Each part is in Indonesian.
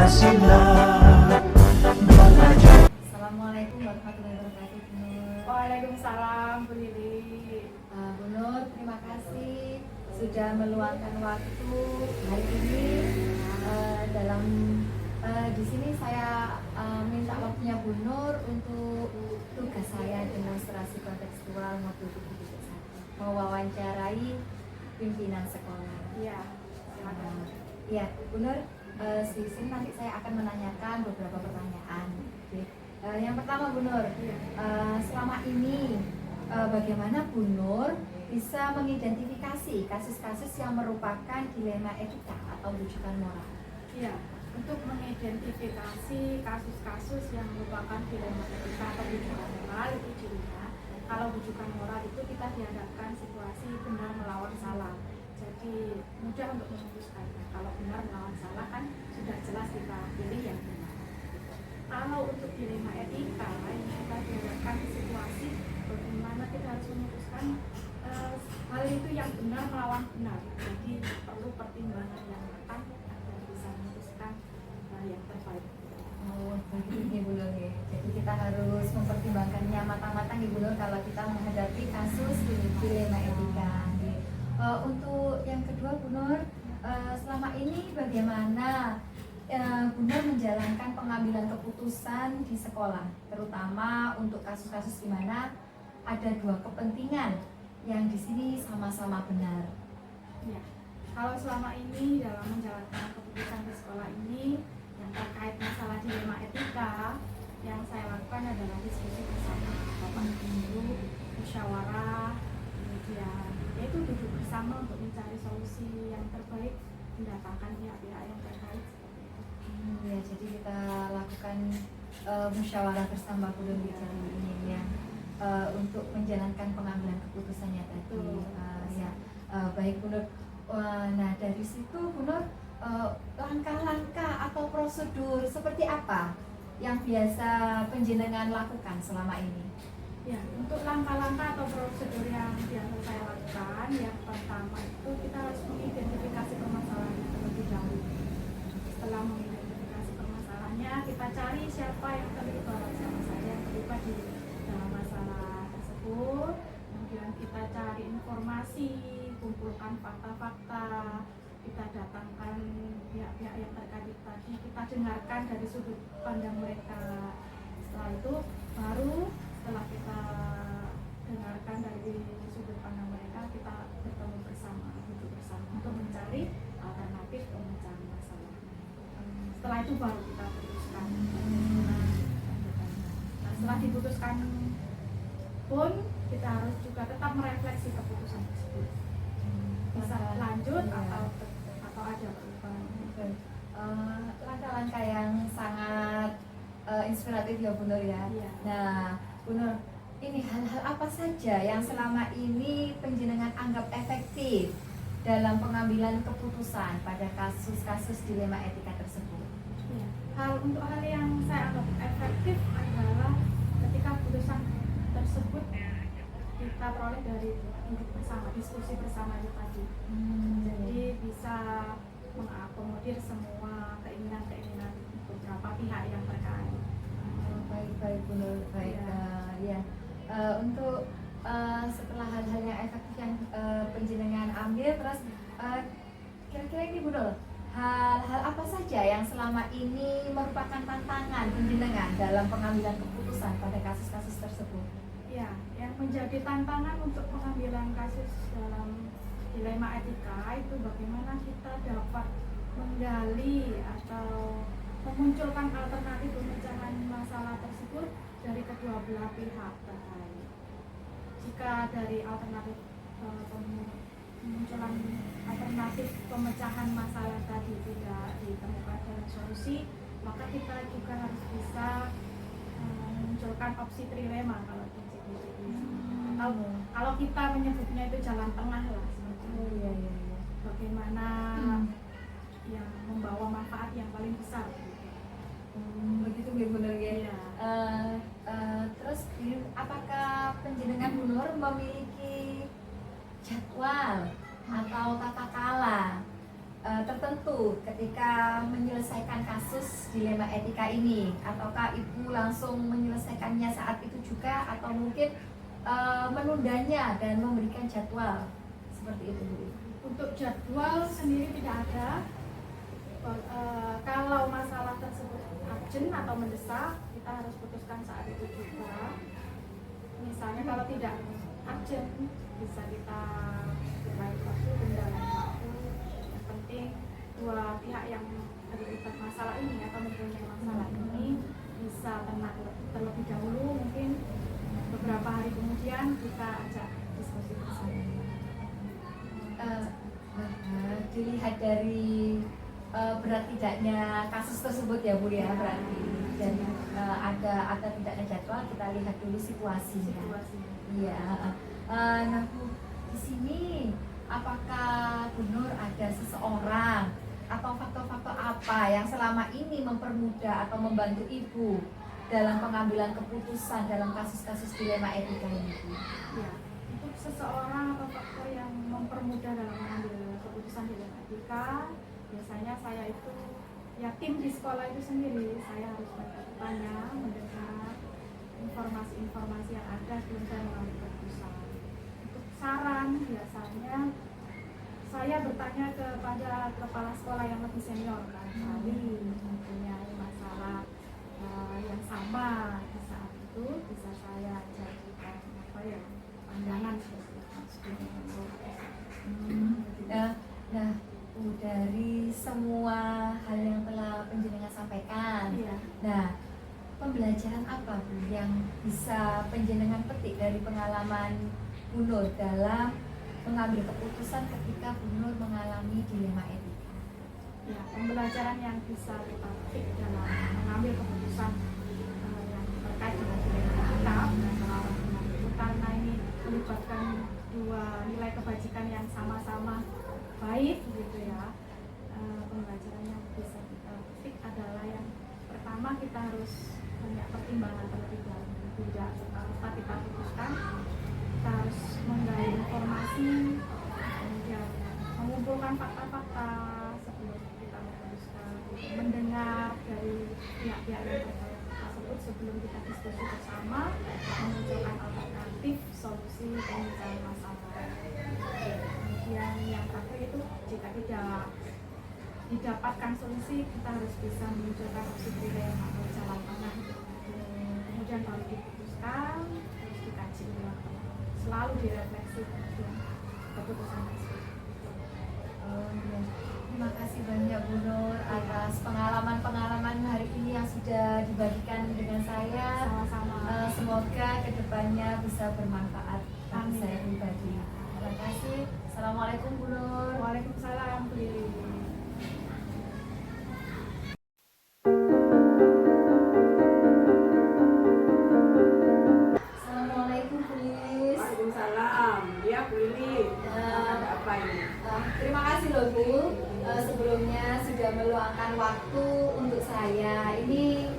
Pancasila belajar. Assalamualaikum warahmatullahi wabarakatuh, Bu Nur. Waalaikumsalam, Bu Lili. Bu Nur, terima kasih sudah meluangkan waktu hari ini. Dalam di sini saya minta waktunya Bu Nur untuk tugas saya demonstrasi kontekstual modul 7.1 mewawancarai pimpinan sekolah. Iya, silakan. Iya, Bu Nur, di sini nanti saya akan menanyakan beberapa pertanyaan. Oke. Yang pertama, Bu Nur, selama ini bagaimana Bu Nur bisa mengidentifikasi kasus-kasus yang merupakan dilema etika atau rujukan moral? Iya, untuk mengidentifikasi kasus-kasus yang merupakan dilema etika atau rujukan moral itu cirinya. Kalau rujukan moral itu kita dihadapkan situasi benar melawan salah. Jadi mudah untuk memutuskannya. Kalau benar melawan salah kan sudah jelas kita pilih yang benar. Kalau untuk dilema etika ini kita dihadapkan situasi bagaimana kita harus memutuskan hal itu yang benar melawan benar. Jadi perlu pertimbangan yang matang agar bisa memutuskan yang terbaik. Oh, begitu Bu Nur ya. Jadi kita harus mempertimbangkannya matang-matang Bu Nur kalau kita menghadapi kasus dilema etika. Untuk yang kedua Bu Nur, selama ini bagaimana Bu Nur menjalankan pengambilan keputusan di sekolah, terutama untuk kasus-kasus di mana ada dua kepentingan yang di sini sama-sama benar. Ya, kalau selama ini dalam menjalankan keputusan di sekolah ini yang terkait masalah dilema etika, yang saya lakukan adalah diskusi bersama Bapak Guru, musyawarah, kemudian yaitu duduk bersama untuk mencari solusi yang terbaik, mendatangkan pihak-pihak yang terkait. Ya, jadi kita lakukan musyawarah bersama Bu Nur ini ya, untuk menjalankan pengambilan keputusannya tadi. Baik Bu Nur. Nah dari situ Bu Nur, langkah-langkah atau prosedur seperti apa yang biasa penjenengan lakukan selama ini? Ya, untuk langkah-langkah atau prosedur yang biasa saya lakukan, yang pertama itu kita harus mengidentifikasi permasalahannya terlebih dahulu. Setelah mengidentifikasi permasalahannya, kita cari siapa yang terlibat, siapa saja yang terlibat di dalam masalah tersebut. Kemudian kita cari informasi, kumpulkan fakta-fakta, kita datangkan pihak-pihak yang terkait tadi, kita dengarkan dari sudut pandang mereka. Setelah itu baru setelah kita dengarkan dari sudut pandang mereka, kita bertemu bersama, duduk bersama untuk mencari alternatif pemecahan masalah. Setelah itu baru kita putuskan. Nah, setelah diputuskan pun kita harus juga tetap merefleksi keputusan tersebut. Bisa lanjut atau ada perubahan. Langkah-langkah yang sangat inspiratif ya Bu Nur ya. Iya. Nah Bu Nur, ini hal-hal apa saja yang selama ini penjenengan anggap efektif dalam pengambilan keputusan pada kasus-kasus dilema etika tersebut? Ya, untuk hal yang saya anggap efektif adalah ketika keputusan tersebut kita peroleh dari duduk bersama, diskusi bersama itu tadi. Jadi bisa mengakomodir semua keinginan-keinginan beberapa pihak yang terkait. Baik Bu Nur, baik. Untuk setelah hal-hal yang efektif yang penjenengan ambil, terus kira-kira ini Bu Nur, hal-hal apa saja yang selama ini merupakan tantangan penjenengan dalam pengambilan keputusan pada kasus-kasus tersebut? Ya, yang menjadi tantangan untuk pengambilan kasus dalam dilema etika itu bagaimana kita dapat menggali atau memunculkan alternatif pemecahan masalah tersebut dari kedua belah pihak terkait. Jika dari alternatif pemunculan alternatif pemecahan masalah tadi tidak ditemukan dalam solusi, maka kita juga harus bisa memunculkan opsi trilema kalau atau kalau kita menyebutnya itu jalan tengah lah seperti bagaimana yang membawa manfaat yang paling besar. Begitu Bu Nur ya. Terus apakah penjenengan Bu Nur memiliki jadwal atau tata kala tertentu ketika menyelesaikan kasus dilema etika ini? Ataukah Ibu langsung menyelesaikannya saat itu juga, atau mungkin menundanya dan memberikan jadwal seperti itu, Bu? Untuk jadwal sendiri tidak ada. Kalau masalah tersebut urgent atau mendesak, kita harus putuskan saat itu juga. Misalnya kalau tidak urgent, bisa kita lain waktu, tunda lain waktu. Yang penting dua pihak yang terlibat masalah ini atau mempunyai masalah ini bisa tenang terlebih dahulu, mungkin beberapa hari kemudian kita ajak diskusi bersama. Dilihat dari berat tidaknya kasus tersebut ya, Bu ya, berarti, dan ada tidaknya jadwal, kita lihat dulu situasinya. Iya. Nah, Bu, di sini apakah Bu Nur ada seseorang atau faktor-faktor apa yang selama ini mempermudah atau membantu Ibu dalam pengambilan keputusan dalam kasus-kasus dilema etika ini, Bu? Ya, untuk seseorang atau faktor yang mempermudah dalam mengambil keputusan dilema etika, biasanya saya itu, ya tim di sekolah itu sendiri, saya harus bertanya, mendengar informasi-informasi yang ada sebelum saya mengambil keputusan. Untuk saran, biasanya saya bertanya kepada kepala sekolah yang lebih senior, kan, mempunyai masalah yang sama di saat itu, bisa saya jadikan pandangan seperti itu. Nah, Bu, dari semua hal yang telah penjenengan sampaikan, nah, pembelajaran apa, Bu, yang bisa penjenengan petik dari pengalaman Bu Nur dalam mengambil keputusan ketika Bu Nur mengalami dilema etika? Ya, pembelajaran yang bisa kita petik dalam mengambil keputusan yang terkait dengan dilema etika karena ini melibatkan dua nilai kebajikan yang sama-sama baik, gitu ya. Pembelajaran yang bisa kita petik adalah yang pertama, kita harus banyak pertimbangan terlebih dahulu. Tidak serta kita putuskan, kita harus menggali informasi, kemudian mengumpulkan fakta-fakta sebelum kita memutuskan, mendengar dari pihak-pihak yang terkait tersebut sebelum kita diskusi bersama, memunculkan alternatif solusi penyelesaian masalah. Kemudian yang terakhir itu, jika tidak didapatkan solusi, kita harus bisa memunculkan opsi pilihan atau jalan tengah. Kemudian baru diputuskan, terus dikaji ulang, selalu direfleksi keputusan tersebut. Ya. Terima kasih banyak, Bu Nur, atas pengalaman-pengalaman hari ini yang sudah dibagikan dengan saya. Sama-sama. Semoga kedepannya bisa bermanfaat bagi Amin. saya pribadi. Terima kasih. Assalamualaikum, Bu Nur. Waalaikumsalam, Bu Lili. Assalamualaikum, Bu Lilis. Waalaikumsalam. Ya, Bu Lili. Ada apa ini? Terima kasih loh, Bu. Sebelumnya sudah meluangkan waktu untuk saya. Ini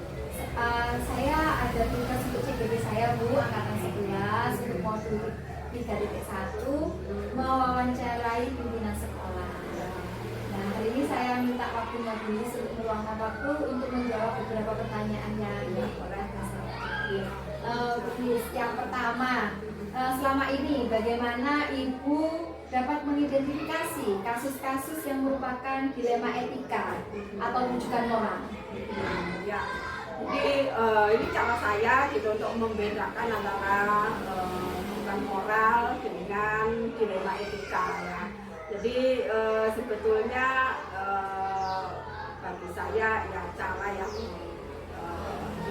saya ada tugas untuk CGD saya, Bu, angkatan 11 untuk modul 3.1, mewawancarai pimpinan sekolah. Nah, hari ini saya minta waktunya Bu Lilis untuk meluangkan waktu untuk menjawab beberapa pertanyaan yang oleh saya. Bu Lilis, yang pertama, selama ini bagaimana Ibu dapat mengidentifikasi kasus-kasus yang merupakan dilema etika atau rujukan moral? Ya, jadi ini cara saya gitu untuk membedakan antara rujukan moral dengan dilema etika ya. Jadi sebetulnya bagi saya ya cara yang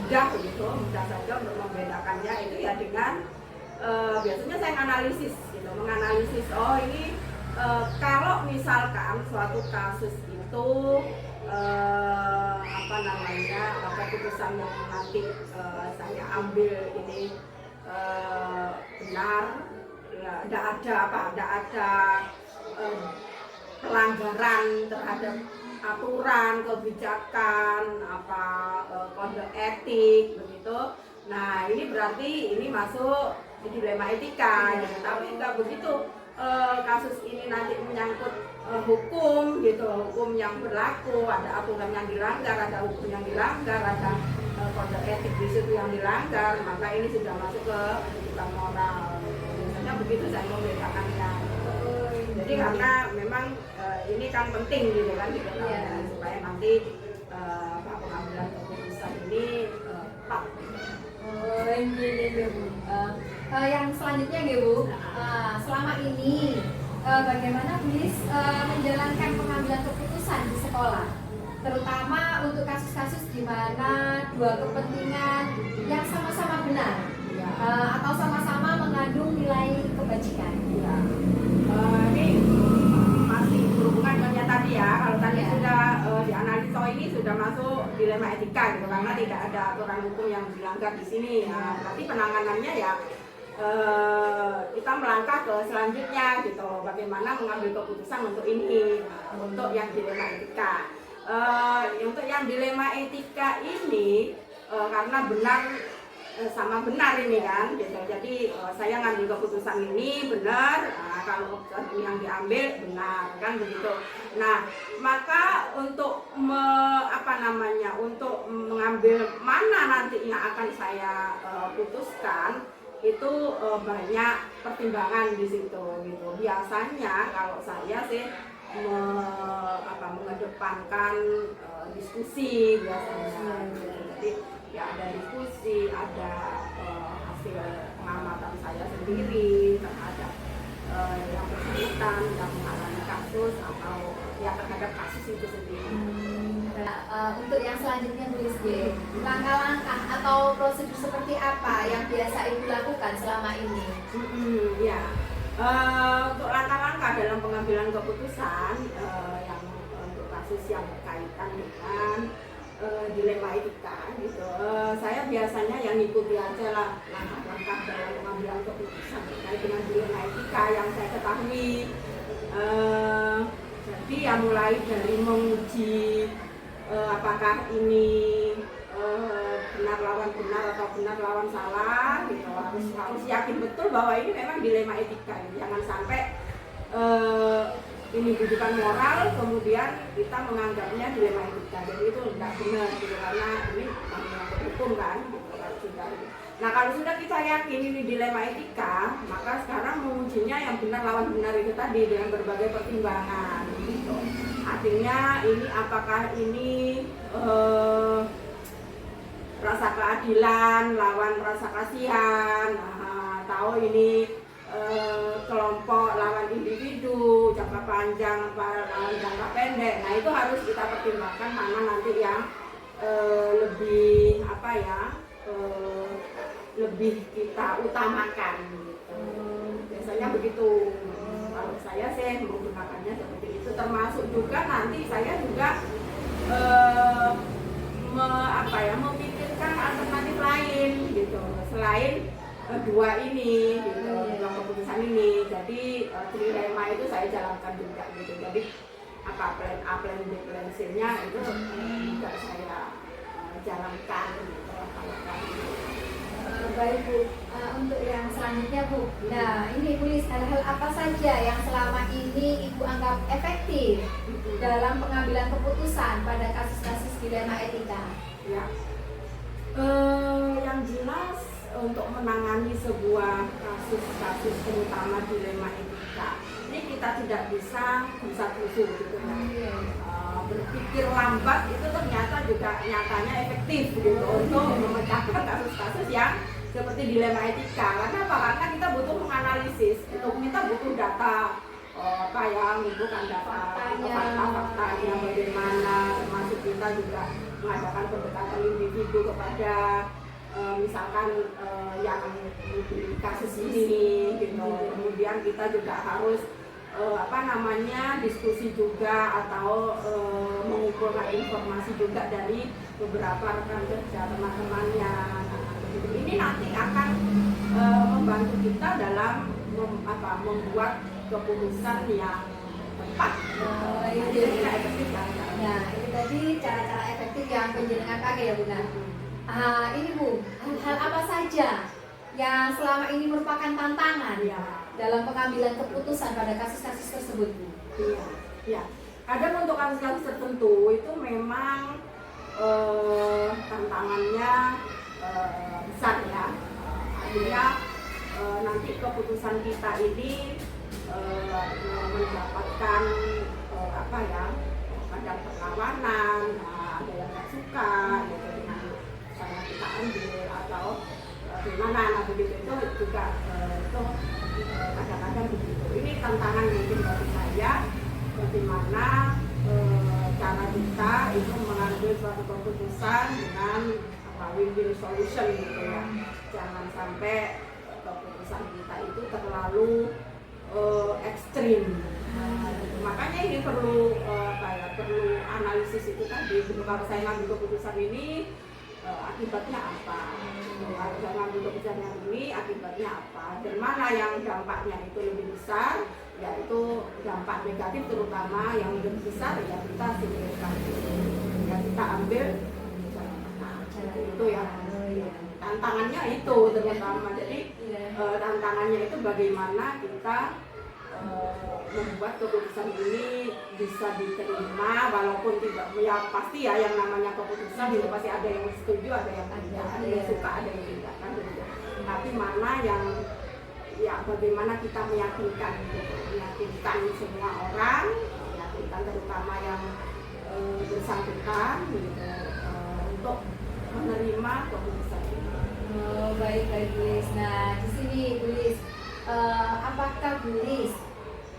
mudah begitu, mudah saja untuk membedakannya itu ya dengan biasanya saya menganalisis ini kalau misalkan suatu kasus itu keputusan yang nanti saya ambil ini benar, tidak ada pelanggaran terhadap aturan, kebijakan, kode etik begitu. Nah, ini berarti ini masuk di dilema etika, gitu. Tapi nggak begitu kasus ini nanti menyangkut hukum gitu, hukum yang berlaku, ada aturan yang dilanggar, ada hukum yang dilanggar, ada kode etik di situ yang dilanggar, maka ini sudah masuk ke kehidupan moral. Biasanya begitu saya membedakannya. Jadi karena memang ini kan penting gitu kan, supaya nanti pengambilan keputusan ini tepat. Ini Bu. Yang selanjutnya ya Bu, selama ini bagaimana Bulis menjalankan pengambilan keputusan di sekolah, terutama untuk kasus-kasus di mana dua kepentingan yang sama-sama benar atau sama-sama mengandung nilai kebajikan. Ini masih berhubungan dengan tadi ya, kalau tadi sudah dianalisa, ini sudah masuk dilema etika gitu, karena tidak ada aturan hukum yang dilanggar di sini. Berarti penanganannya ya kita melangkah ke selanjutnya gitu, bagaimana mengambil keputusan untuk ini, untuk yang dilema etika. Untuk yang dilema etika ini karena benar sama benar ini kan gitu. Jadi saya ngambil keputusan ini benar, kalau keputusan ini yang diambil benar kan begitu. Nah, maka untuk untuk mengambil mana nanti yang akan saya putuskan itu banyak pertimbangan di situ gitu. Biasanya kalau saya sih mengedepankan diskusi biasanya. Jadi ya ada diskusi, ada hasil pengamatan saya sendiri terhadap yang bersangkutan yang mengalami kasus atau ya terhadap kasus itu sendiri. Untuk yang selanjutnya Bulis B, langkah-langkah atau prosedur seperti apa yang biasa Ibu lakukan selama ini? Untuk langkah-langkah dalam pengambilan keputusan yang untuk kasus yang berkaitan dengan dilema etika gitu, saya biasanya yang ikuti aja lah langkah-langkah dalam pengambilan keputusan terkait dengan dilema etika yang saya ketahui. Jadi ya mulai dari menguji apakah ini benar lawan benar atau benar lawan salah gitu, harus yakin betul bahwa ini memang dilema etika, jangan sampai ini bukan moral kemudian kita menganggapnya dilema etika, jadi itu tidak benar gitu, karena ini menyangkut hukum kan gitu. Nah kalau sudah kita yakin ini dilema etika, maka sekarang mengujinya yang benar lawan benar itu tadi dengan berbagai pertimbangan gitu. Artinya ini apakah ini rasa keadilan lawan rasa kasihan, atau ini kelompok lawan individu, jangka panjang lawan jangka pendek. Nah itu harus kita pertimbangkan mana nanti yang lebih lebih kita utamakan gitu. Biasanya begitu. Kalau saya sih menggunakannya seperti itu, termasuk juga nanti saya juga memikirkan alternatif lain gitu selain dua ini gitu, dua keputusan ini. Jadi trilema itu saya jalankan juga gitu. Jadi plan A, plan B, plan C-nya itu juga saya jalankan gitu. Baik Bu, untuk yang selanjutnya Bu, nah ini Bulis, hal-hal apa saja yang selama ini Ibu anggap efektif dalam pengambilan keputusan pada kasus-kasus dilema etika? Ya, yang jelas untuk menangani sebuah kasus-kasus terutama dilema etika ini kita tidak bisa gusar-gusur gitu kan. Berpikir lambat itu ternyata juga nyatanya efektif gitu untuk memecahkan kasus-kasus yang seperti dilema etika. Karena apa? Karena kita butuh menganalisis, kita butuh data mengumpulkan data fakta-faktanya bagaimana, termasuk kita juga mengadakan pendekatan individu kepada misalkan yang di kasus ini gitu. Kemudian kita juga harus diskusi juga atau mengumpulkan informasi juga dari beberapa rekan kerja teman-temannya. Ini nanti akan membantu kita dalam membuat keputusan yang tepat. Itu efektif kan? Nah, itu tadi cara-cara efektif yang penjenengan pakai ya Bunda. Ini Bu, hal apa saja yang selama ini merupakan tantangan dalam pengambilan keputusan pada kasus-kasus tersebut Bu? Iya. Ya, kadang untuk kasus-kasus tertentu itu memang tantangannya besar ya. Artinya nanti keputusan kita ini mendapatkan apa ya, kadang perlawanan, ada yang nggak suka gitu dengan cara kita ambil atau gimana, nah begitu itu juga itu kadang-kadang begitu. Ini tantangan mungkin bagi saya, bagaimana cara kita itu mengambil suatu keputusan dengan win-win solution gitu ya. Jangan sampai keputusan kita itu terlalu ekstrim. Makanya ini perlu perlu analisis itu tadi. Kalau saya ngambil keputusan ini akibatnya apa? Kalau saya ngambil keputusan yang ini akibatnya apa? Dan mana yang dampaknya itu lebih besar? Yaitu dampak negatif terutama yang lebih besar ya kita singkirkan. Ya kita ambil itu ya. Tantangannya itu terutama. Jadi tantangannya itu bagaimana kita membuat keputusan ini bisa diterima walaupun tidak, ya pasti ya yang namanya keputusan itu pasti ada yang setuju, ada yang tidak, ada yang suka, ada yang tidak kan gitu. Tapi mana yang ya bagaimana kita meyakinkan gitu, meyakinkan semua orang, meyakinkan terutama yang bersangkutan gitu untuk menerima keputusan ini. Oh, baik Bu Lis. Nah, di sini Bu Lis, apakah Bu Lis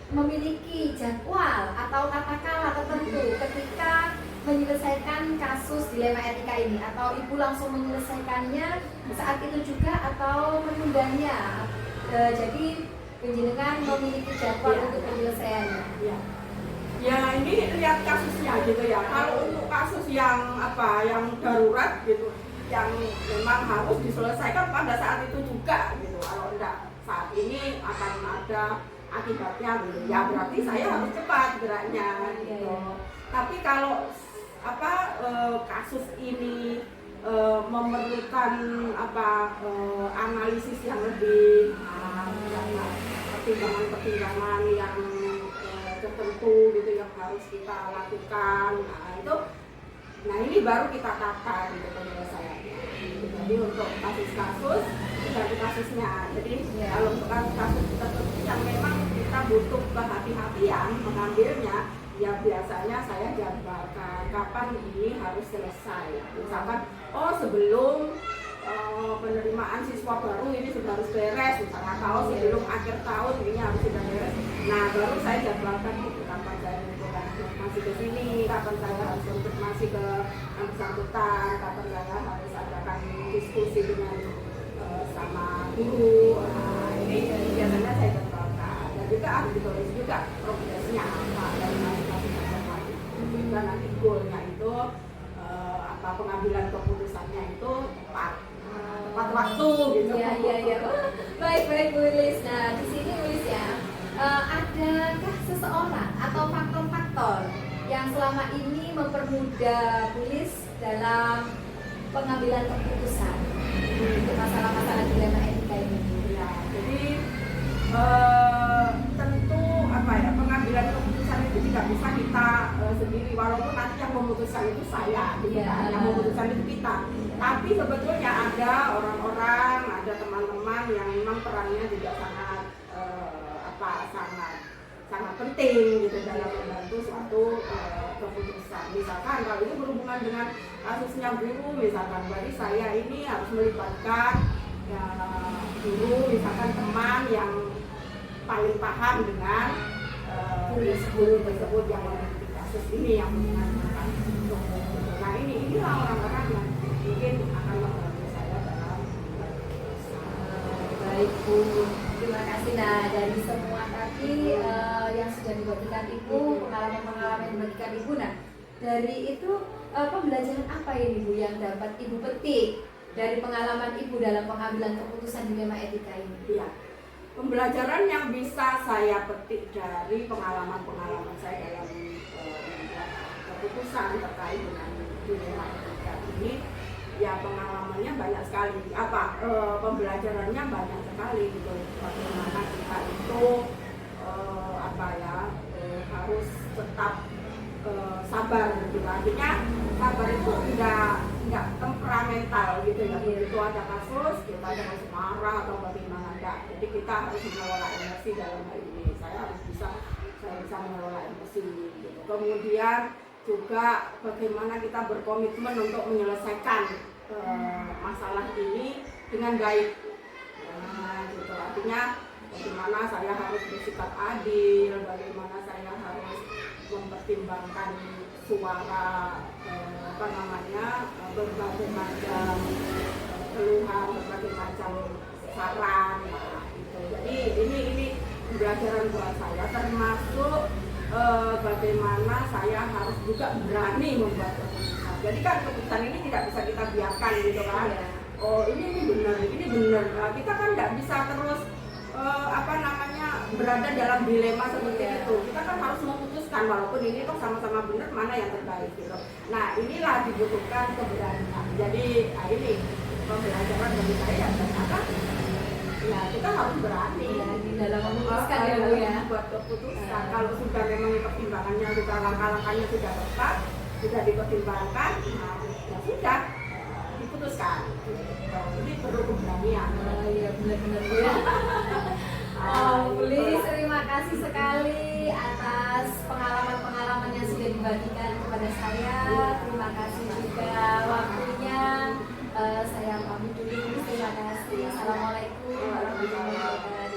memiliki jadwal atau kata-kata tertentu ketika menyelesaikan kasus dilema etika ini, atau Ibu langsung menyelesaikannya saat itu juga atau menundanya? Jadi penjenengan memiliki jadwal untuk penyelesaiannya. Ya ini lihat kasusnya gitu ya. Kalau untuk kasus yang yang darurat gitu, yang memang harus diselesaikan pada saat itu juga gitu. Kalau enggak saat ini akan ada akibatnya gitu. Ya berarti saya harus cepat geraknya gitu. Tapi kalau kasus ini memerlukan analisis yang lebih pertimbangan-pertimbangan yang tertentu gitu yang harus kita lakukan. Nah ini baru kita tata gitu penyelesaiannya. Jadi untuk kasus-kasus kasusnya. Jadi kalau untuk kasus tertentu yang memang kita butuh kehati-hatian mengambilnya, ya biasanya saya jadwalkan kapan ini harus selesai. Misalkan sebelum penerimaan siswa baru ini sudah harus beres, misalnya atau sebelum akhir tahun ini harus sudah beres. Nah baru saya jadwalkan gitu kapan saya melakukan konfirmasi ke sini, kapan saya harus konfirmasi ke yang bersangkutan, kapan saya harus adakan diskusi dengan sama guru. Nah ini biasanya saya jadwalkan dan juga harus ditulis juga progresnya apa dari masing-masing informasi. Juga nanti goalnya itu pengambilan keputusannya itu tepat waktu gitu. Iya. Baik Bu Lis. Nah di sini Bu Lis ya, adakah seseorang atau faktor-faktor yang selama ini mempermudah Bu Lis dalam pengambilan keputusan untuk masalah-masalah dilema etika ini? Ya, jadi tentu pengambilan keputusan itu tidak bisa kita sendiri, walaupun nanti yang memutuskan itu saya, gitu kan, yang memutuskan itu kita. Tapi sebetulnya ada orang-orang, ada teman-teman yang memang perannya juga sangat sangat penting gitu dalam membantu suatu keputusan. Misalkan kalau ini berhubungan dengan kasusnya guru, misalkan berarti saya ini harus melibatkan guru, misalkan teman yang paling paham dengan guru tersebut yang memiliki kasus ini, yang berhubungan kasus itu. Nah inilah orang-orang yang mungkin akan membantu saya dalam Baik Bu, terima kasih. Nah dari semua tadi yang sudah dibagikan Ibu, pengalaman-pengalaman yang dibagikan Ibu, nah dari itu pembelajaran apa ini Bu yang dapat Ibu petik dari pengalaman Ibu dalam pengambilan keputusan dilema etika ini? Iya. Pembelajaran yang bisa saya petik dari pengalaman-pengalaman saya dalam membuat keputusan terkait dengan dilema etika ini, ya pengalamannya banyak sekali. Pembelajarannya banyak sekali gitu. Bagaimana kita itu harus tetap sabar gitu. Artinya sabar itu enggak temperamental gitu ya. Begitu ada kasus kita jangan marah atau bagaimana, enggak. Jadi kita harus mengelola emosi dalam hal ini. Saya bisa mengelola emosi gitu. Kemudian juga bagaimana kita berkomitmen untuk menyelesaikan masalah ini dengan baik. Nah, gitu. Artinya bagaimana saya harus bersikap adil, bagaimana saya harus mempertimbangkan suara berbagai macam keluhan, berbagai macam saran. Nah, gitu. Jadi ini pembelajaran buat saya, termasuk bagaimana saya harus juga berani membuat keputusan. Jadi kan keputusan ini tidak bisa kita biarkan gitu kan. Oh ini benar. Nah, kita kan nggak bisa terus berada dalam dilema seperti itu. Kita kan harus memutuskan walaupun ini kok sama-sama benar, mana yang terbaik gitu. Nah inilah dibutuhkan keberanian. Jadi ini pembelajaran bagi saya ternyata ya kita harus berani di dalam memutuskan ya Bu ya. Buat keputusan. Kalau sudah memang pertimbangannya sudah langkah-langkahnya sudah tepat, sudah dipertimbangkan, nah ya sudah diputuskan. Ini perlu keberanian. Iya benar-benar Bu ya. Please, terima kasih sekali atas pengalaman-pengalaman yang sudah dibagikan kepada saya. Terima kasih juga waktunya. Saya pamit dulu. Terima kasih. Assalamualaikum warahmatullahi wabarakatuh.